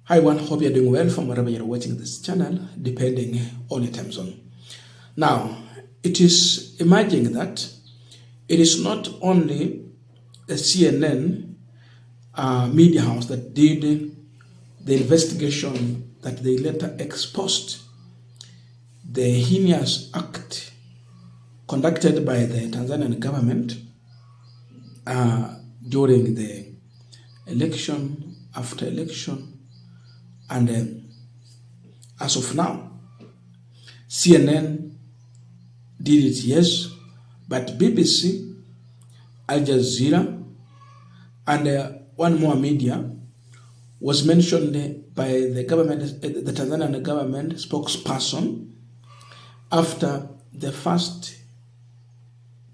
Hi everyone, hope you're doing well from wherever you're watching this channel, depending on your time zone. Now, it is emerging that it is not only the CNN media house that did the investigation that they later exposed the heinous act conducted by the Tanzanian government during the election, after election, and as of now, CNN did it, yes, but BBC, Aljazeera, and one more media was mentioned by the government, the Tanzanian government spokesperson, after the first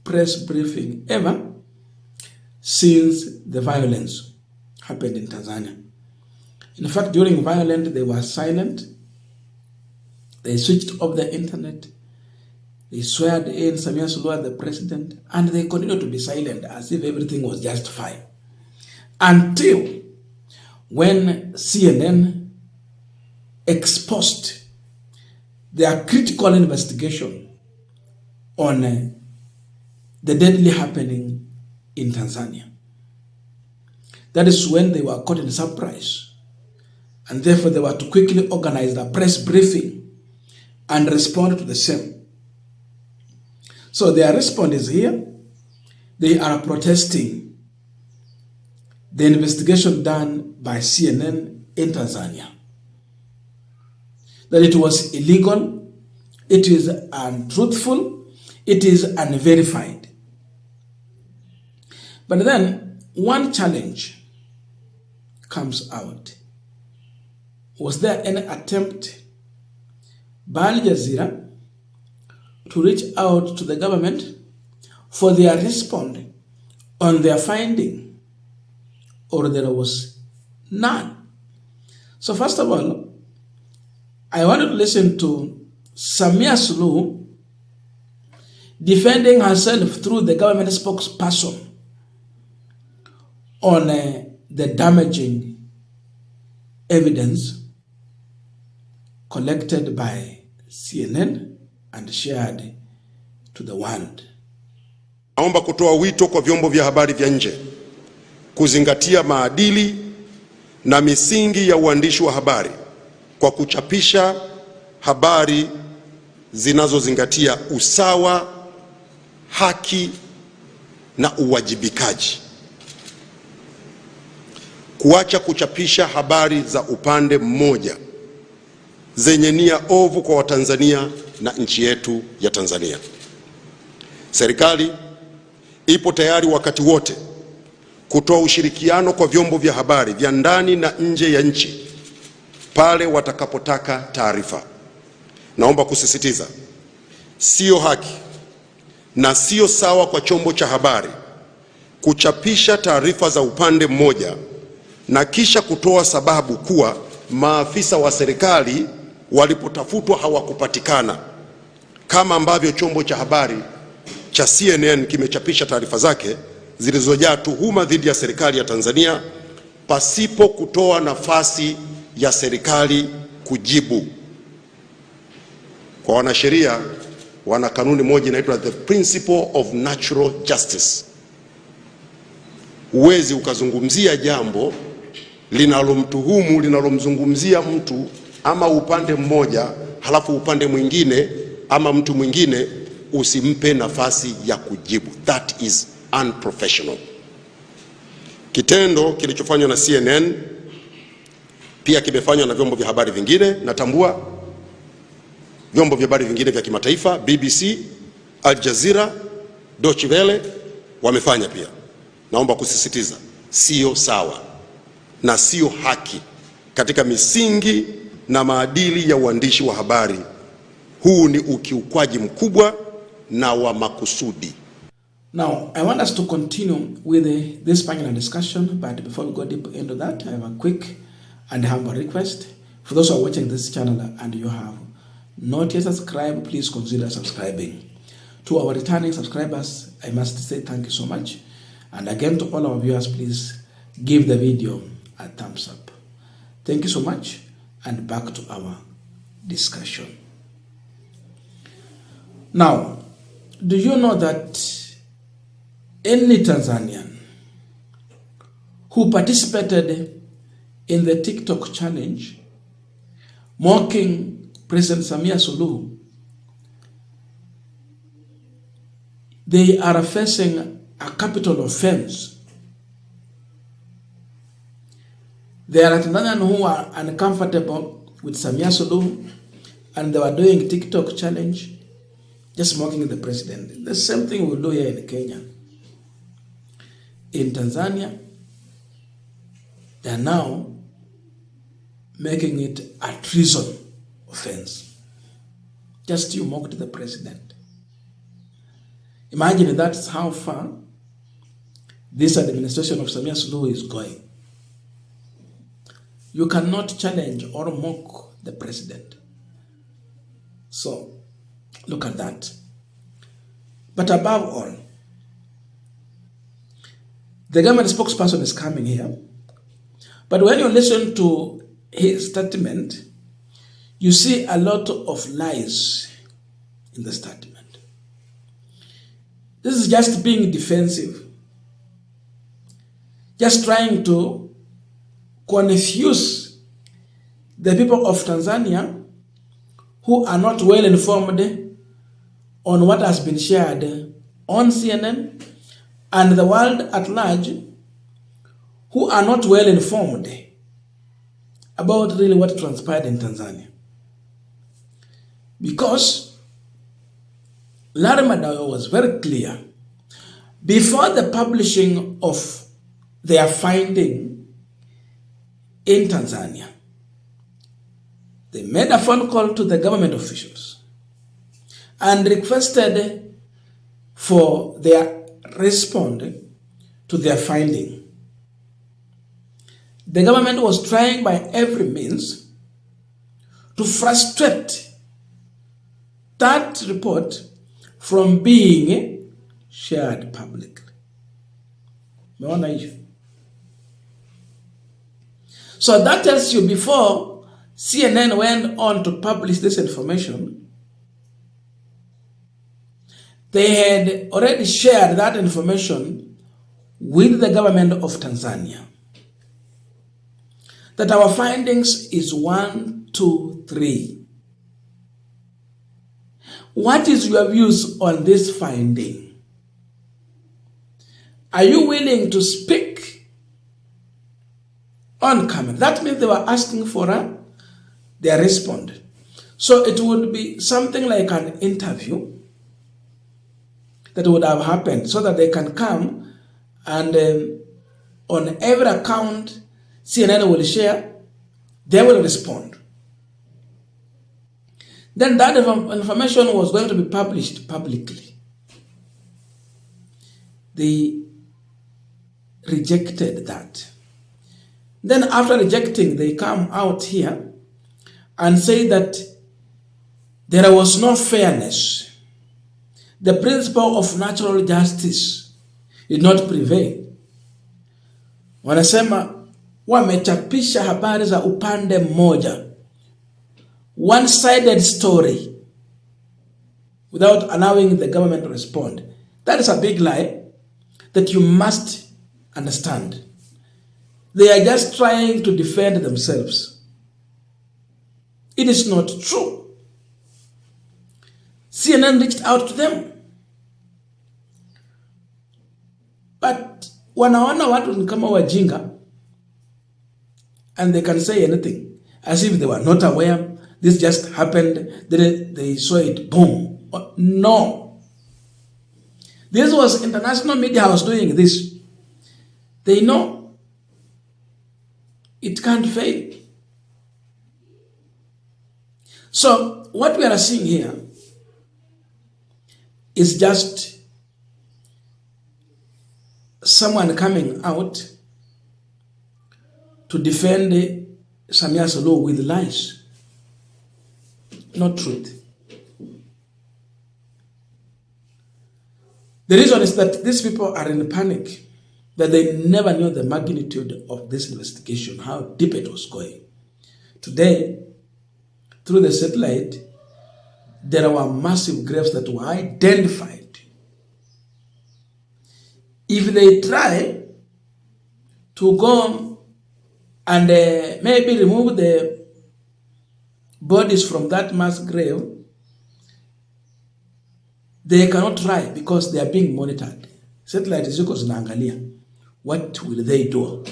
press briefing ever since the violence happened in Tanzania. In fact, during violence, they were silent. They switched off the internet. They sweared in Samia Suluhu as the president, and they continued to be silent as if everything was just fine. Until when CNN exposed their critical investigation on the deadly happening in Tanzania. That is when they were caught in surprise. And therefore, they were to quickly organize a press briefing and respond to the same. So their response is here. They are protesting the investigation done by CNN in Tanzania. That it was illegal, it is untruthful, it is unverified. But then one challenge comes out. Was there any attempt by Jazeera to reach out to the government for their response on their finding, or there was none? So first of all, I wanted to listen to Samia Suluhu defending herself through the government spokesperson on the damaging evidence collected by CNN and shared to the world. Naomba kutoa wito kwa vyombo vya habari vya nje kuzingatia maadili na misingi ya uandishi wa habari kwa kuchapisha habari zinazozingatia usawa, haki na uwajibikaji. Kuacha kuchapisha habari za upande mmoja zenye nia ovu kwa Watanzania na nchi yetu ya Tanzania. Serikali ipo tayari wakati wote kutoa ushirikiano kwa vyombo vya habari vya ndani na nje ya nchi pale watakapotaka taarifa. Naomba kusisitiza, sio haki na sio sawa kwa chombo cha habari kuchapisha taarifa za upande mmoja na kisha kutoa sababu kuwa maafisa wa serikali walipotafutwa hawakupatikana, kama ambavyo chombo cha habari cha CNN kimechapisha taarifa zake zilizojaa tuhuma dhidi ya serikali ya Tanzania pasipo kutoa nafasi ya serikali kujibu. Kwa wanasheria, wana kanuni moja inaitwa the principle of natural justice. Huwezi ukazungumzia jambo linalomtuhumu, linalomzungumzia mtu ama upande mmoja, halafu upande mwingine ama mtu mwingine usimpe nafasi ya kujibu. That is unprofessional. Kitendo kilichofanywa na CNN pia kimefanywa na vyombo vya habari vingine. Natambua vyombo vya habari vingine vya kimataifa, BBC, Aljazeera, Deutsche Welle wamefanya pia. Naomba kusisitiza, sio sawa na sio haki katika misingi na maadili ya uandishi wa habari. Huu ni ukiukwaji mkubwa na wa makusudi. Now, I want us to continue with this panel discussion, but before we go deep into that, I have a quick and humble request. For those who are watching this channel and you have not yet subscribed, please consider subscribing. To our returning subscribers, I must say thank you so much. And again, to all our viewers, please give the video a thumbs up. Thank you so much, and back to our discussion. Now, do you know that any Tanzanian who participated in the TikTok challenge mocking President Samia Suluhu, they are facing a capital offense? There are Tanzanians who are uncomfortable with Samia Suluhu, and they were doing TikTok challenge, just mocking the president. The same thing we'll do here in Kenya. In Tanzania, they are now making it a treason offense. Just you mocked the president. Imagine that's how far this administration of Samia Suluhu is going. You cannot challenge or mock the president. So, look at that. But above all, the government spokesperson is coming here. But when you listen to his statement, you see a lot of lies in the statement. This is just being defensive, just trying to confuse the people of Tanzania who are not well informed on what has been shared on CNN, and the world at large who are not well informed about really what transpired in Tanzania. Because Larry Madawa was very clear before the publishing of their finding in Tanzania. They made a phone call to the government officials and requested for their response to their finding. The government was trying by every means to frustrate that report from being shared publicly. So that tells you, before CNN went on to publish this information, they had already shared that information with the government of Tanzania. That our findings is 1, 2, 3. What is your views on this finding? Are you willing to speak on camera? That means they were asking for their response. So it would be something like an interview that would have happened, so that they can come and on every account CNN will share, they will respond. Then that information was going to be published publicly. They rejected that. Then after rejecting, they come out here and say that there was no fairness. The principle of natural justice did not prevail. Wanasema wamechapisha habari za upande mmoja, one-sided story, without allowing the government to respond. That is a big lie that you must understand. They are just trying to defend themselves. It is not true. CNN reached out to them. But wanaona watu ni kama wajinga, and they can say anything as if they were not aware. This just happened. They saw it. Boom. No. This was international media house doing this. They know it can't fail. So what we are seeing here is just someone coming out to defend Samia Suluhu with lies, not truth. The reason is that these people are in panic, that they never knew the magnitude of this investigation, how deep it was going. Today, through the satellite, there were massive graves that were identified. If they try to go and maybe remove the bodies from that mass grave, they cannot try because they are being monitored. Satellite ziko zinaangalia. What will they do?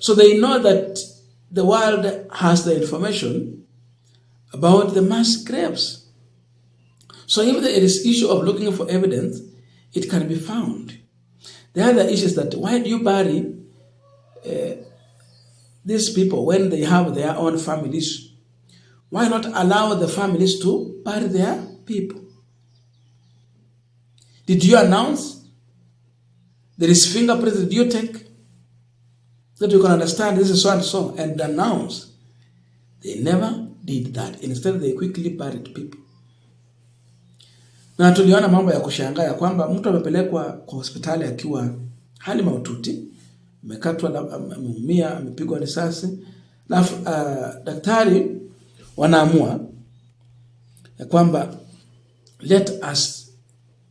So they know that the world has the information about the mass graves. So if there is issue of looking for evidence, it can be found. The other issue is that why do you bury these people when they have their own families? Why not allow the families to bury their people? Did you announce? There is fingerprints. Did you take? That you can understand this is so and so and announce. They never did that. Instead, they quickly buried people. Na tuliona mambo ya kushangaa ya kwamba mtu amepelekwa kwa hospitali akiwa hali mahututi, amekatwa, ameumia, amepigwa risasi, na daktari wanaamua ya kwamba let us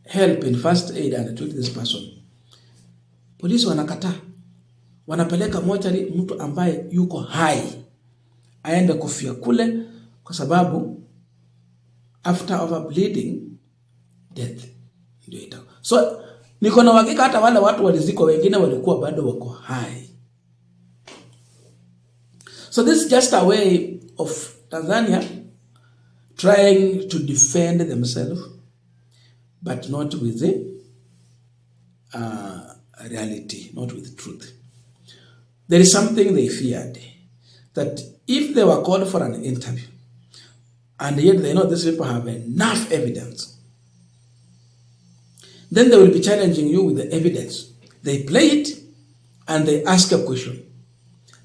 help in first aid and treat this person. Polisi wanakataa. Wanapeleka mochari mtu ambaye yuko hai aende kufia kule kwa sababu after overbleeding death ndio itakuwa. So niko na uhakika hata wale watu waliziko wengine walikuwa bado wako hai. So this is just a way of Tanzania trying to defend themselves, but not with the reality, not with truth. There is something they feared, that if they were called for an interview, and yet they know these people have enough evidence, then they will be challenging you with the evidence. They play it, and they ask a question.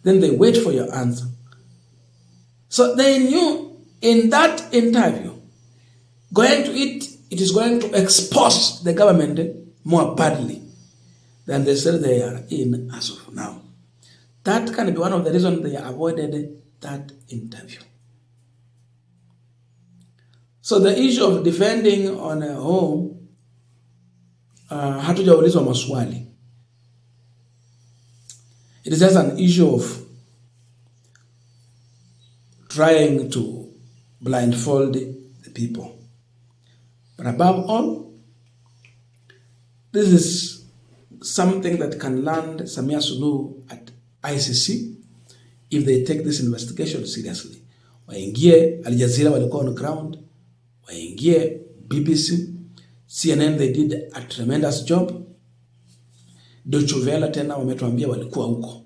Then they wait for your answer. So they knew in that interview, it is going to expose the government more badly than they said they are in as of now. That can be one of the reasons they avoided that interview. So the issue of defending on a home, hatujaulizwa maswali. It is just an issue of trying to blindfold the people. But above all, this is something that can land Samia Suluhu at ICC if they take this investigation seriously. Waingie Aljazeera, walikuwa on ground. Waingie BBC, CNN, they did a tremendous job. Deutsche Welle tena wametuambia walikuwa huko.